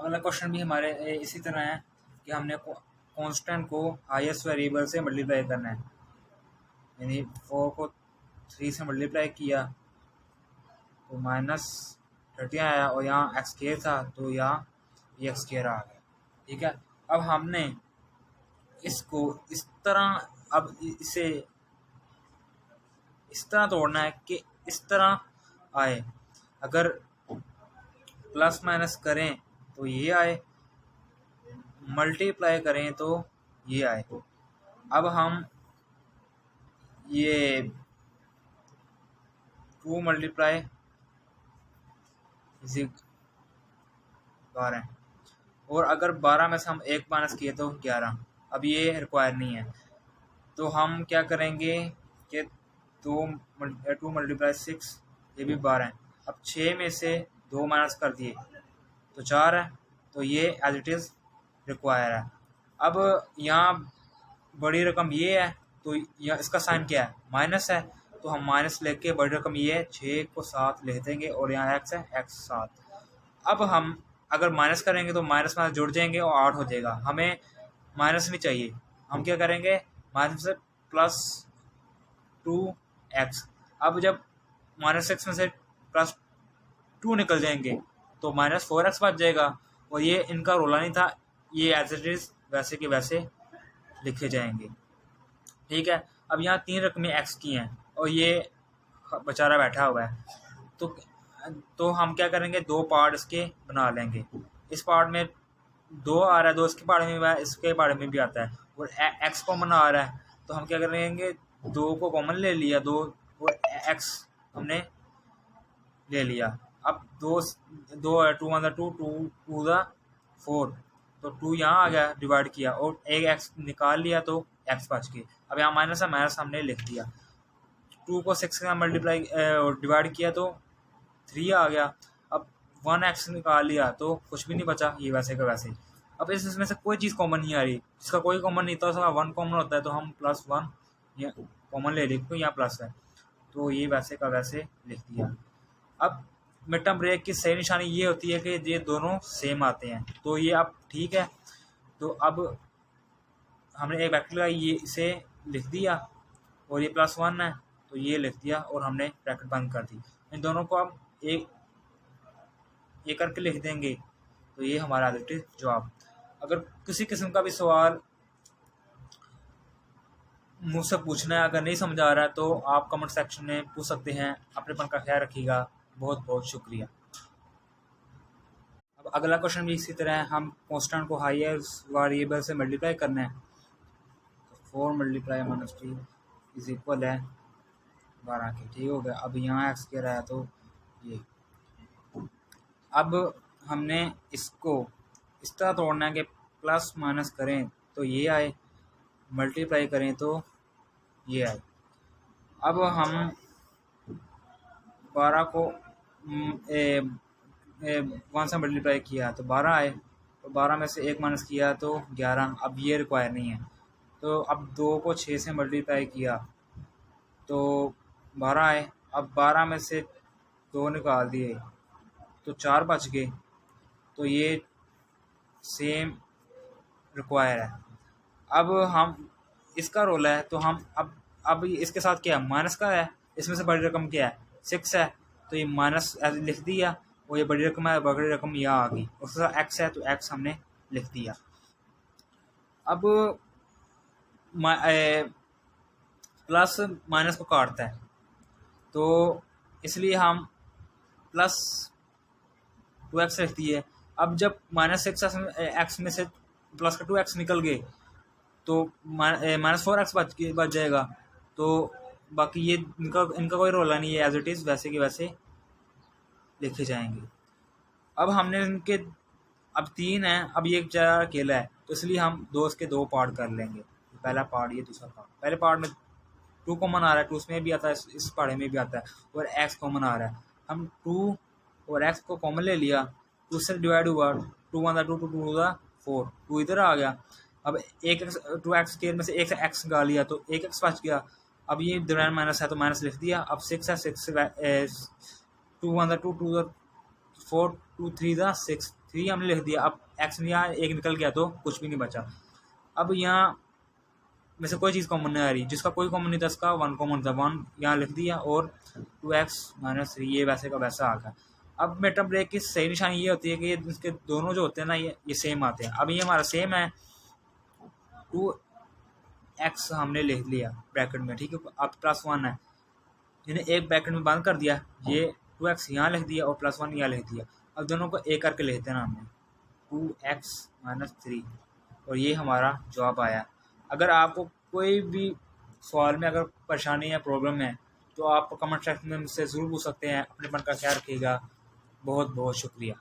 अगला क्वेश्चन भी हमारे इसी तरह है कि हमने कांस्टेंट को हाईएस्ट वेरिएबल से मल्टीप्लाई करना है, यानी 4 को 3 से मल्टीप्लाई किया तो -30 आया और यहाँ एक्स स्क्वायर था तो यहाँ ये एक्स स्क्वायर आ गया। ठीक है, अब हमने इसको इस तरह अब इसे इस तरह तोड़ना है कि इस तरह आए। अगर प्लस माइनस करें तो ये आए, मल्टीप्लाई करें तो ये आए। अब हम ये 2 मल्टीप्लाई 12 और अगर 12 में से हम 1 माइनस किए तो 11। अब ये रिक्वायर नहीं है तो हम क्या करेंगे कि 2 मल्टीप्लाई 6 ये भी 12 है। अब 6 में से 2 माइनस कर दिए तो 4 है, तो ये एज इट इज़ रिक्वायर है। अब यहाँ बड़ी रकम ये है तो यहाँ इसका साइन क्या है, माइनस है, तो हम माइनस लेके बड़ी रकम ये है 6 को 7 लिख देंगे और यहाँ एक्स है, एक्स 7। अब हम अगर माइनस करेंगे तो माइनस माइनस जुड़ जाएंगे और 8 हो जाएगा। हमें माइनस नहीं चाहिए, हम क्या करेंगे माइनस से +2x। अब जब -6 में से +2 निकल जाएंगे तो -4x बच जाएगा और ये इनका रोला नहीं था, ये एज इट इज़ वैसे के वैसे लिखे जाएंगे। ठीक है, अब यहाँ 3 रकमें x की हैं और ये बेचारा बैठा हुआ है तो हम क्या करेंगे 2 पार्ट इसके बना लेंगे। इस पार्ट में 2 आ रहा है, 2 इसके बारे में भी है, इसके बारे में भी आता है और x कॉमन आ रहा है तो हम क्या करेंगे 2 को कॉमन ले लिया, 2 और x हमने ले लिया। अब 2 है, 2 1 2 2 4 तो 2 यहाँ आ गया, डिवाइड किया और एक x निकाल लिया तो x बच गए। अब यहाँ माइनस है, माइनस हमने लिख दिया। 2 को 6 का मल्टीप्लाई डिवाइड किया तो 3 आ गया। अब 1x निकाल लिया तो कुछ भी नहीं बचा, ये वैसे का वैसे। अब इसमें से कोई चीज़ कॉमन नहीं आ रही, जिसका कोई कॉमन नहीं था उसका 1 कॉमन होता है तो हम +1 ये कॉमन ले लिखते हैं, यहाँ प्लस है तो ये वैसे का वैसे लिख दिया। अब मिड टर्म ब्रेक की सही निशानी ये होती है कि ये दोनों सेम आते हैं, तो ये अब ठीक है। तो अब हमने एक वेक्टर लगाई, ये इसे लिख दिया और ये +1 है तो ये लिख दिया और हमने ब्रैकेट बंद कर दी। इन दोनों को अब एक करके लिख देंगे तो ये हमारा एडिटिव जवाब। अगर किसी किस्म का भी सवाल मुझसे पूछना है, अगर नहीं समझ आ रहा है तो आप कमेंट सेक्शन में पूछ सकते हैं। अपनेपन का ख्याल रखिएगा, बहुत बहुत शुक्रिया। अब अगला क्वेश्चन भी इसी तरह है, हम कांस्टेंट को हायर वेरिएबल से मल्टीप्लाई करना है तो 4 मल्टीप्लाई -3 इज इक्वल है 12 के। ठीक हो गया। अब यहाँ एक्स कह रहा है तो ये, अब हमने इसको इस तरह तोड़ना है कि प्लस माइनस करें तो ये आए, मल्टीप्लाई करें तो ये आए। अब हम 12 को 1 से मल्टीप्लाई किया तो 12 आए, तो 12 में से 1 माइनस किया तो 11। अब ये रिक्वायर नहीं है तो अब 2 को 6 से मल्टीप्लाई किया तो 12 आए। अब 12 में से 2 निकाल दिए तो 4 बच गए, तो ये सेम रिक्वायर है। अब हम इसका रोल है तो हम अब इसके साथ क्या है, माइनस का है, इसमें से बड़ी रकम क्या है 6 है तो ये माइनस लिख दिया और ये बड़ी रकम है, बड़ी रकम यहाँ आ गई, उसके साथ x है तो x हमने लिख दिया। अब प्लस माइनस को काटता है तो इसलिए हम +2x लिख दिए। अब जब -6x में से प्लस का 2x निकल गए तो -4x बच जाएगा, तो बाकी ये इनका कोई रोला नहीं है, एज इट इज़ वैसे के वैसे लिखे जाएंगे। अब हमने इनके अब 3 है, अब ये जरा अकेला है तो इसलिए हम 2 इसके 2 पार्ट कर लेंगे। पहला पार्ट ये, दूसरा पार्ट। पहले पार्ट में 2 कॉमन आ रहा है, 2 उसमें भी आता है, इस पार्ट में भी आता है और x कॉमन आ रहा है। हम 2 और x को कॉमन ले लिया, 2 से डिवाइड हुआ, 2 1 2 2 2 4, 2 इधर आ गया। अब 2x के में से 1 x निकाल लिया तो 1x बच गया। अब ये दरम्यान माइनस है तो माइनस लिख दिया। अब 6 है, 6 2 1 2 2 4 2 3 6 3 हमने लिख दिया। अब x में यहाँ एक निकल गया तो कुछ भी नहीं बचा। अब यहाँ में से कोई चीज़ कॉमन नहीं आ रही, जिसका कोई कॉमन नहीं था इसका 1 कॉमन था, 1 यहाँ लिख दिया और 2x - 3 ये वैसे का वैसा आ गया। अब मिड टर्म ब्रेक की सही निशानी ये होती है कि इसके दोनों जो होते हैं ना ये सेम आते हैं। अब ये हमारा सेम है, 2x हमने लिख लिया ब्रैकेट में, ठीक है। अब +1 है, इन्हें एक ब्रैकेट में बंद कर दिया, ये 2x यहाँ लिख दिया और +1 यहाँ लिख दिया। अब दोनों को एक करके लिख देना हमने, 2x - 3, और ये हमारा जवाब आया। अगर आपको कोई भी सवाल में अगर परेशानी या प्रॉब्लम है तो आप कमेंट सेक्शन में मुझसे ज़रूर पूछ सकते हैं। अपने मन का ख्याल रखिएगा। बहुत बहुत शुक्रिया।